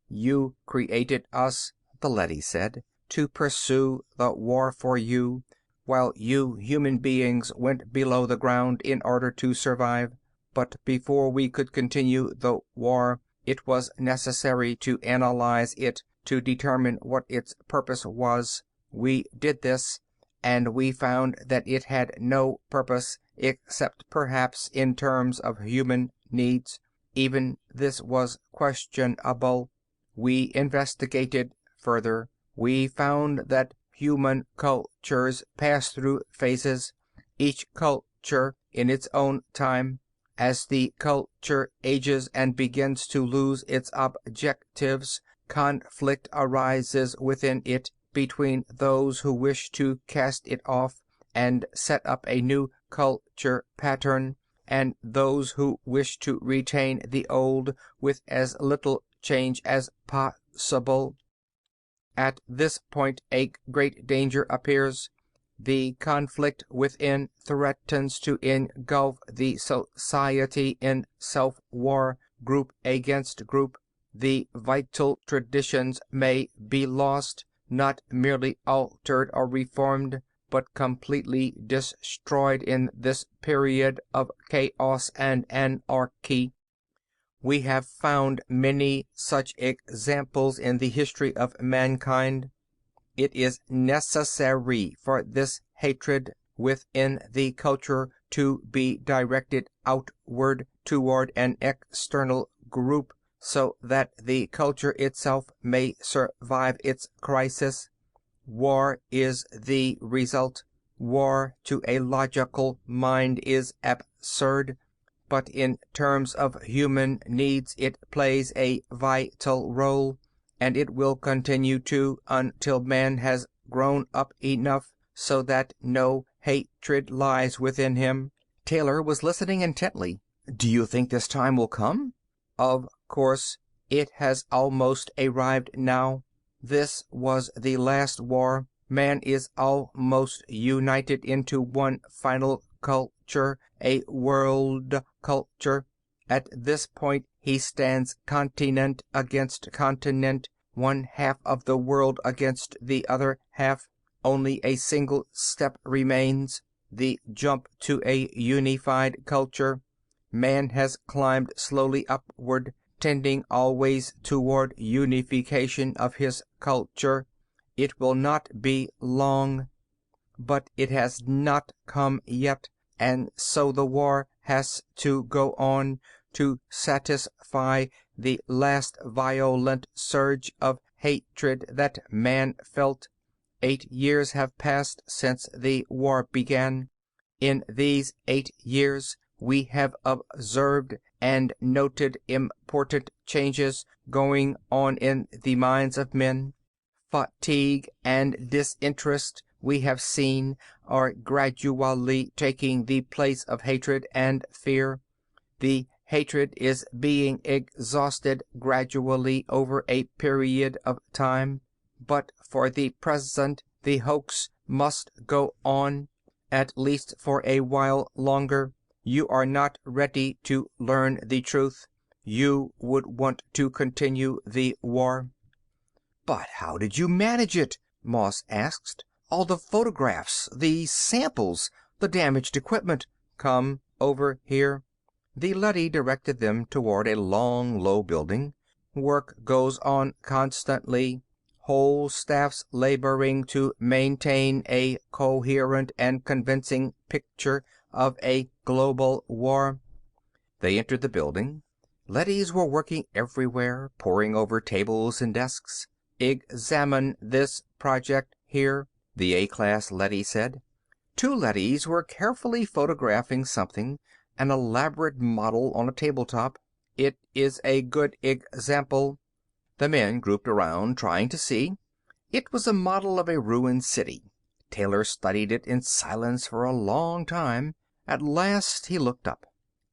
[SPEAKER 1] "You created us," the leady said, "to pursue the war for you, while you human beings went below the ground in order to survive. But before we could continue the war, it was necessary to analyze it, to determine what its purpose was. We did this, and we found that it had no purpose except perhaps in terms of human needs. Even this was questionable. We investigated further. We found that human cultures pass through phases, each culture in its own time. As the culture ages and begins to lose its objectives, conflict arises within it between those who wish to cast it off and set up a new culture pattern, and those who wish to retain the old with as little change as possible. At this point a great danger appears. The conflict within threatens to engulf the society in self-war, group against group. The vital traditions may be lost, not merely altered or reformed, but completely destroyed in this period of chaos and anarchy. We have found many such examples in the history of mankind. It is necessary for this hatred within the culture to be directed outward toward an external group, so that the culture itself may survive its crisis. War is the result. War to a logical mind is absurd, but in terms of human needs it plays a vital role, and it will continue to until man has grown up enough so that no hatred lies within him. Taylor was listening intently. Do you think this time will come? Of course. It has almost arrived now. This was the last war. Man is almost united into one final culture, a world culture. At this point he stands continent against continent, one half of the world against the other half. Only a single step remains, the jump to a unified culture. Man has climbed slowly upward, tending always toward unification of his culture. It will not be long, but it has not come yet, and so the war has to go on to satisfy the last violent surge of hatred that man felt. 8 years have passed since the war began. In these 8 years we have observed and noted important changes going on in the minds of men. Fatigue and disinterest, we have seen, are gradually taking the place of hatred and fear. The hatred is being exhausted gradually over a period of time, but for the present the hoax must go on, at least for a while longer. You are not ready to learn the truth. You would want to continue the war. But how did you manage it? Moss asked. All the photographs, the samples, the damaged equipment. Come over here. The leady directed them toward a long, low building. Work goes on constantly. Whole staffs laboring to maintain a coherent and convincing picture of a global war. They entered the building. Leadys were working everywhere, poring over tables and desks. Examine this project here, the A-class leady said. 2 leadys were carefully photographing something, an elaborate model on a tabletop. It is a good example. The men grouped around, trying to see. It was a model of a ruined city. Taylor studied it in silence for a long time. At last he looked up.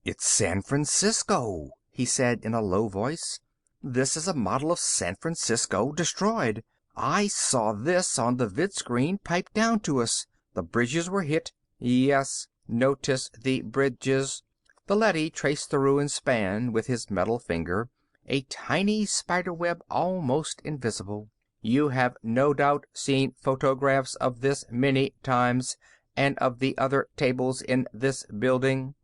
[SPEAKER 1] "It's San Francisco," he said in a low voice. "This is a model of San Francisco destroyed. I saw this on the vidscreen piped down to us. The bridges were hit." "Yes, notice the bridges." The leady traced the ruined span with his metal finger, a tiny spiderweb almost invisible. "You have no doubt seen photographs of this many times, and of the other tables in this building.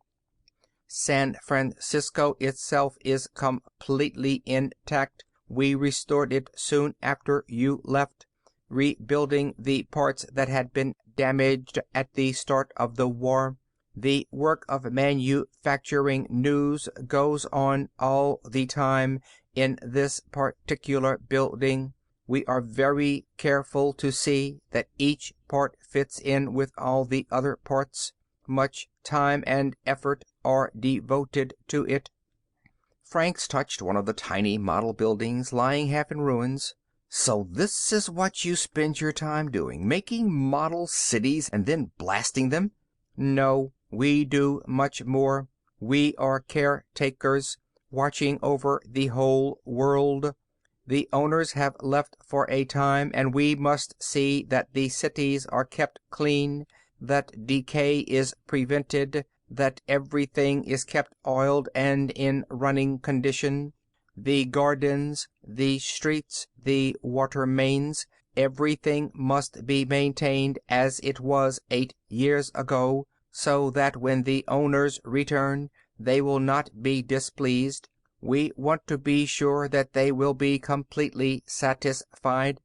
[SPEAKER 1] San Francisco itself is completely intact. We restored it soon after you left. rebuilding the parts that had been damaged at the start of the war. The work of manufacturing news goes on all the time in this particular building. We are very careful to see that each part fits in with all the other parts. Much time and effort are devoted to it." Franks touched one of the tiny model buildings lying half in ruins. "So this is what you spend your time doing, making model cities and then blasting them?" "No, we do much more. We are caretakers, watching over the whole world. The owners have left for a time, and we must see that the cities are kept clean, that decay is prevented, that everything is kept oiled and in running condition. The gardens, the streets, the water mains, everything must be maintained as it was 8 years ago, so that when the owners return, they will not be displeased. We want to be sure that they will be completely satisfied."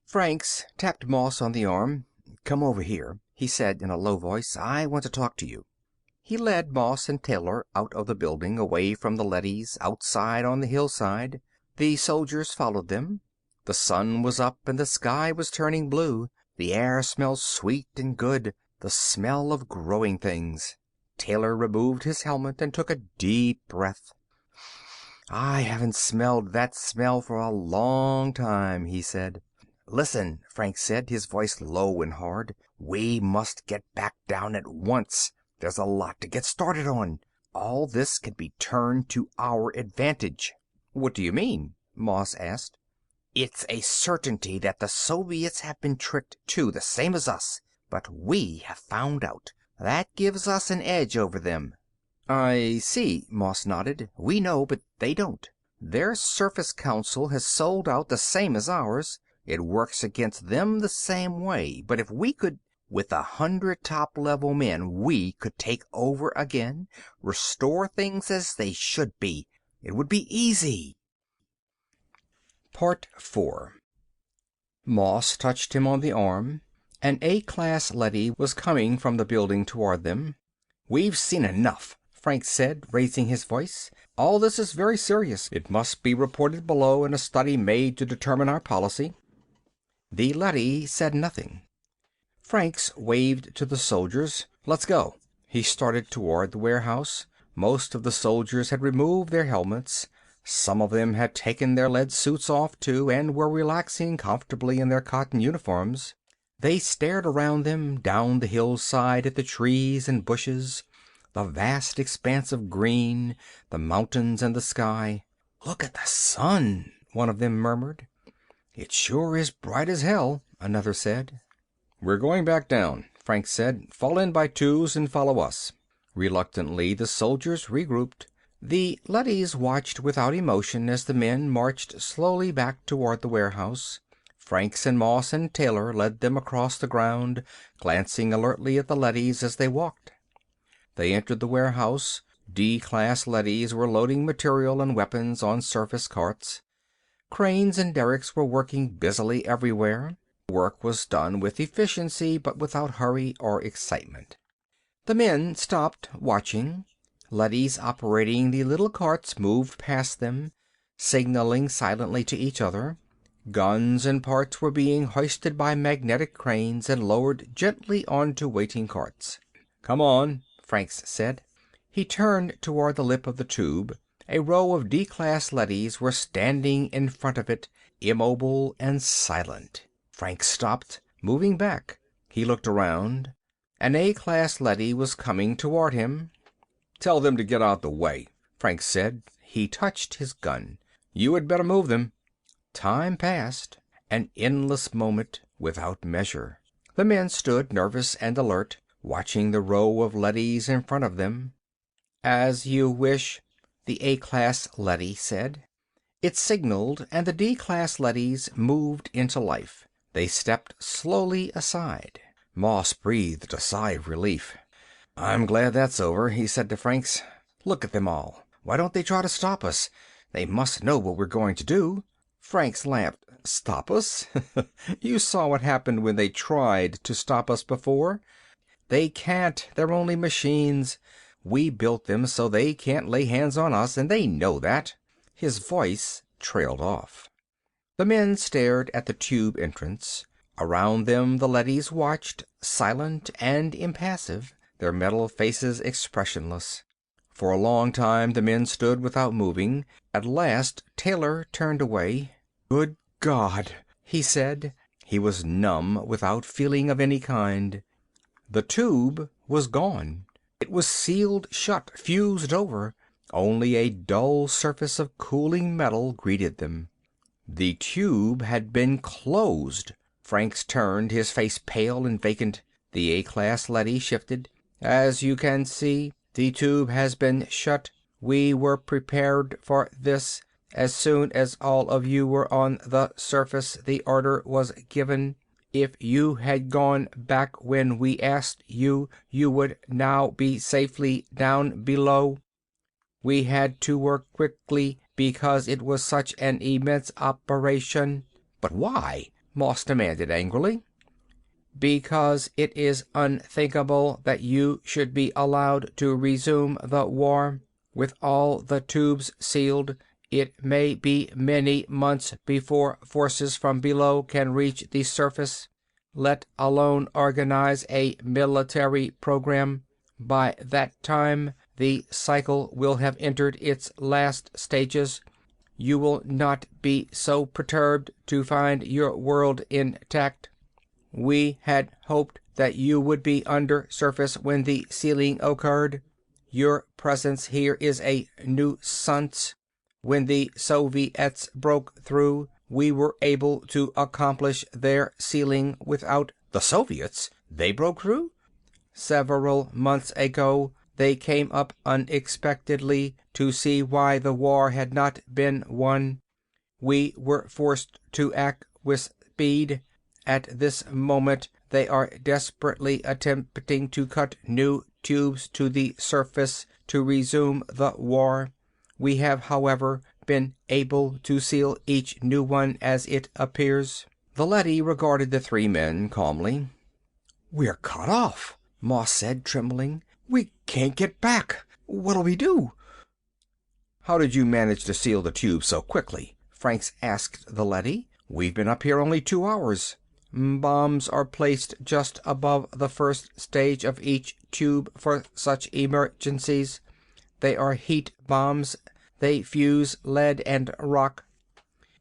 [SPEAKER 1] Franks tapped Moss on the arm. "Come over here," he said in a low voice. "I want to talk to you." He led Moss and Taylor out of the building, away from the leadys, outside on the hillside. The soldiers followed them. The sun was up and the sky was turning blue. The air smelled sweet and good, the smell of growing things. Taylor removed his helmet and took a deep breath. "I haven't smelled that smell for a long time," he said. "Listen," Frank said, his voice low and hard. "We must get back down at once. There's a lot to get started on. All this can be turned to our advantage." "What do you mean?" Moss asked. "It's a certainty that the Soviets have been tricked too, the same as us. But we have found out. That gives us an edge over them." "I see," Moss nodded. "We know, but they don't. Their Surface Council has sold out the same as ours. It works against them the same way. But if we could... With 100 top-level men, we could take over again, restore things as they should be. It would be easy." Part 4. Moss touched him on the arm. An A-class leady was coming from the building toward them. "We've seen enough," Frank said, raising his voice. "All this is very serious. It must be reported below and a study made to determine our policy." The leady said nothing. Franks waved to the soldiers. "Let's go." He started toward the warehouse. Most of the soldiers had removed their helmets. Some of them had taken their lead suits off, too, and were relaxing comfortably in their cotton uniforms. They stared around them, down the hillside at the trees and bushes, the vast expanse of green, the mountains and the sky. "Look at the sun," one of them murmured. "It sure is bright as hell," another said. "We're going back down," Frank said. "Fall in by twos and follow us." Reluctantly, the soldiers regrouped. The leadys watched without emotion as the men marched slowly back toward the warehouse. Franks and Moss and Taylor led them across the ground, glancing alertly at the leadys as they walked. They entered the warehouse. D-class leadys were loading material and weapons on surface carts. Cranes and derricks were working busily everywhere. Work was done with efficiency, but without hurry or excitement. The men stopped, watching. Leadys operating the little carts moved past them, signaling silently to each other. Guns and parts were being hoisted by magnetic cranes and lowered gently onto waiting carts. "Come on," Franks said. He turned toward the lip of the tube. A row of D-class leadys were standing in front of it, immobile and silent. Frank stopped, moving back. He looked around. An A-class leady was coming toward him. "Tell them to get out the way," Frank said. He touched his gun. "You had better move them." Time passed, an endless moment without measure. The men stood nervous and alert, watching the row of leadys in front of them. "As you wish," the A-class leady said. It signaled, and the D-class leadys moved into life. They stepped slowly aside. Moss breathed a sigh of relief. "I'm glad that's over," he said to Franks. "Look at them all. Why don't they try to stop us? They must know what we're going to do." Franks laughed. Stop us? You saw what happened when they tried to stop us before. They can't. They're only machines. We built them so they can't lay hands on us, and they know that." His voice trailed off. The men stared at the tube entrance. Around them the leadys watched, silent and impassive, their metal faces expressionless. For a long time the men stood without moving. At last Taylor turned away. "Good God," he said. He was numb, without feeling of any kind. The tube was gone. It was sealed shut, fused over. Only a dull surface of cooling metal greeted them. The tube had been closed. Franks turned, his face pale and vacant. The A-class leady shifted. "As you can see, the tube has been shut. We were prepared for this. As soon as all of you were on the surface, the order was given. If you had gone back when we asked you, you would now be safely down below. We had to work quickly because it was such an immense operation." "But why?" Moss demanded angrily. "Because it is unthinkable that you should be allowed to resume the war. With all the tubes sealed, it may be many months before forces from below can reach the surface, let alone organize a military program. By that time, the cycle will have entered its last stages. You will not be so perturbed to find your world intact. We had hoped that you would be under surface when the sealing occurred. Your presence here is a nuisance. When the Soviets broke through, we were able to accomplish their sealing without—" "The Soviets? They broke through?" "Several months ago, they came up unexpectedly to see why the war had not been won. We were forced to act with speed. At this moment, they are desperately attempting to cut new tubes to the surface to resume the war. We have, however, been able to seal each new one as it appears." The leady regarded the three men calmly. "We're cut off," Moss said, trembling. "We can't get back. What'll we do?" "How did you manage to seal the tube so quickly?" Franks asked the leady. "We've been up here only 2 hours." "Bombs are placed just above the first stage of each tube for such emergencies. They are heat bombs. They fuse lead and rock."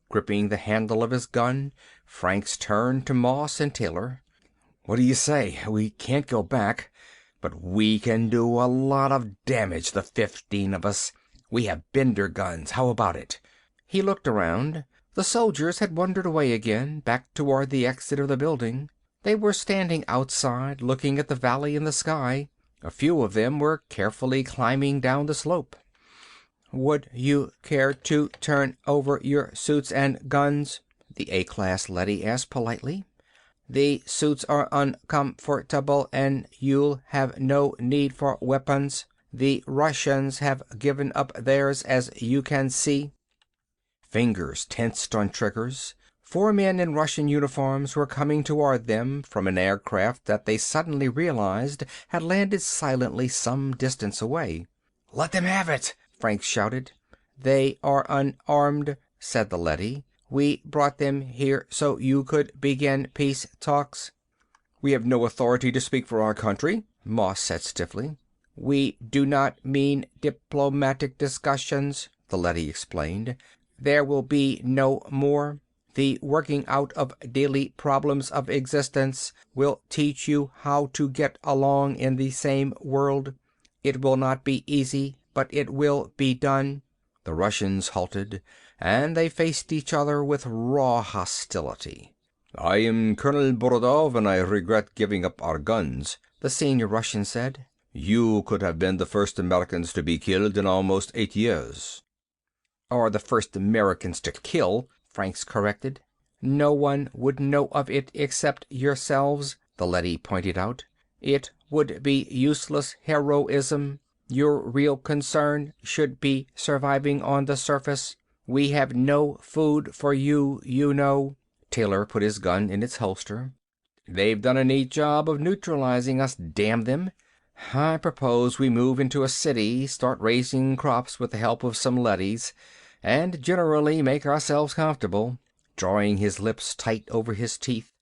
[SPEAKER 1] Gripping the handle of his gun, Franks turned to Moss and Taylor. "What do you say? We can't go back, but we can do a lot of damage, the 15 of us. We have Bender guns. How about it?" He looked around. The soldiers had wandered away again, back toward the exit of the building. They were standing outside, looking at the valley and the sky. A few of them were carefully climbing down the slope. "Would you care to turn over your suits and guns?" the A-class leady asked politely. "The suits are uncomfortable, and you'll have no need for weapons. The Russians have given up theirs, as you can see." Fingers tensed on triggers. 4 men in Russian uniforms were coming toward them from an aircraft that they suddenly realized had landed silently some distance away. "Let them have it!" Frank shouted. "They are unarmed," said the leady. "We brought them here so you could begin peace talks." "We have no authority to speak for our country," Moss said stiffly. "We do not mean diplomatic discussions," the leady explained. "There will be no more. The working out of daily problems of existence will teach you how to get along in the same world. It will not be easy, but it will be done." The Russians halted, and they faced each other with raw hostility. "I am Colonel Borodov, and I regret giving up our guns," the senior Russian said. "You could have been the first Americans to be killed in almost 8 years." "Or the first Americans to kill," Franks corrected. "No one would know of it except yourselves," the leady pointed out. "It would be useless heroism. Your real concern should be surviving on the surface. We have no food for you, you know. Taylor put his gun in its holster. They've done a neat job of neutralizing us, damn them. I propose we move into a city, start raising crops with the help of some leadys, and generally make ourselves comfortable. Drawing his lips tight over his teeth,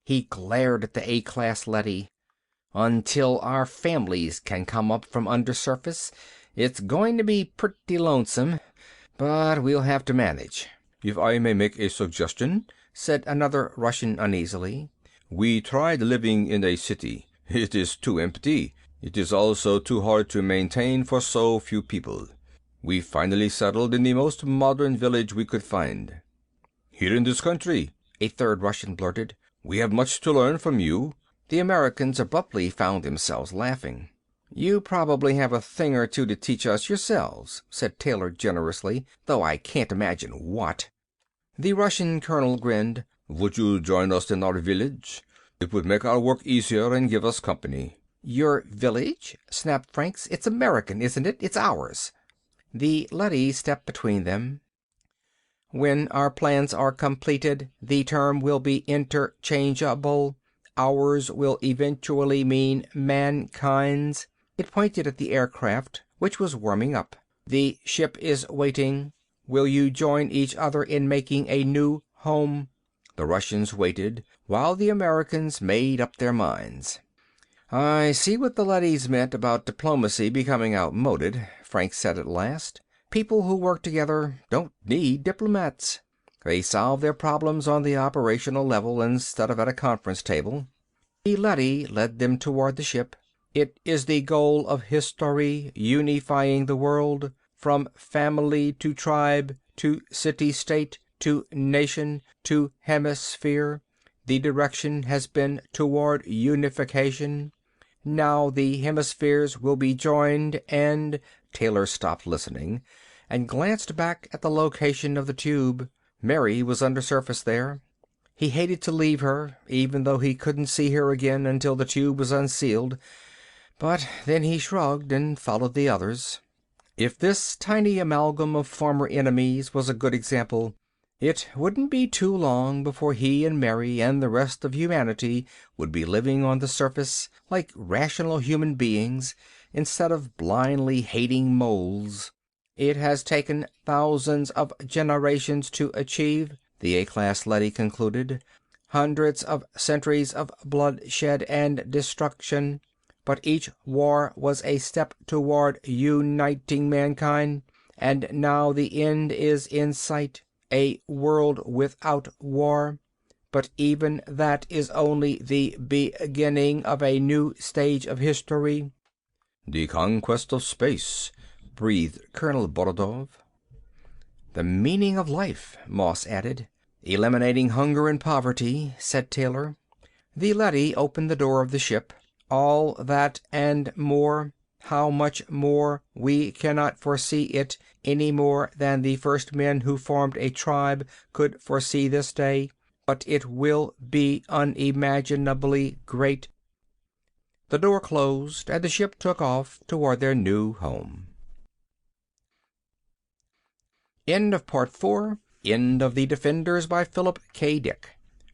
[SPEAKER 1] he glared at the A-class leady. Until our families can come up from undersurface, it's going to be pretty lonesome, but we'll have to manage. If I may make a suggestion, said another Russian uneasily. We tried living in a city. It is too empty. It is also too hard to maintain for so few people. We finally settled in the most modern village we could find. Here in this country, a third Russian blurted, we have much to learn from you. The Americans abruptly found themselves laughing. You probably have a thing or two to teach us yourselves, said Taylor generously, though I can't imagine what. The Russian colonel grinned. Would you join us in our village? It would make our work easier and give us company. Your village? Snapped Franks. It's American, isn't it? It's ours. The leady stepped between them. When our plans are completed, the term will be interchangeable. Ours will eventually mean mankind's. It pointed at the aircraft, which was warming up. The ship is waiting. Will you join each other in making a new home? The Russians waited, while the Americans made up their minds. I see what the leadys meant about diplomacy becoming outmoded, Frank said at last. People who work together don't need diplomats. They solve their problems on the operational level instead of at a conference table. The leady led them toward the ship. It is the goal of history, unifying the world, from family to tribe, to city-state, to nation, to hemisphere. The direction has been toward unification. Now the hemispheres will be joined and... Taylor stopped listening and glanced back at the location of the tube. Mary was undersurface there. He hated to leave her, even though he couldn't see her again until the tube was unsealed, but then he shrugged and followed the others. If this tiny amalgam of former enemies was a good example, it wouldn't be too long before he and Mary and the rest of humanity would be living on the surface like rational human beings instead of blindly hating moles. It has taken thousands of generations to achieve, the A-class leady concluded. Hundreds of centuries of bloodshed and destruction. But each war was a step toward uniting mankind, and now the end is in sight, a world without war. But even that is only the beginning of a new stage of history. The conquest of space, breathed Colonel Borodov. The meaning of life, Moss added. Eliminating hunger and poverty, said Taylor. The leady opened the door of the ship. All that and more. How much more? We cannot foresee it any more than the first men who formed a tribe could foresee this day. But it will be unimaginably great. The door closed, and the ship took off toward their new home. End of Part 4. End of The Defenders by Philip K. Dick.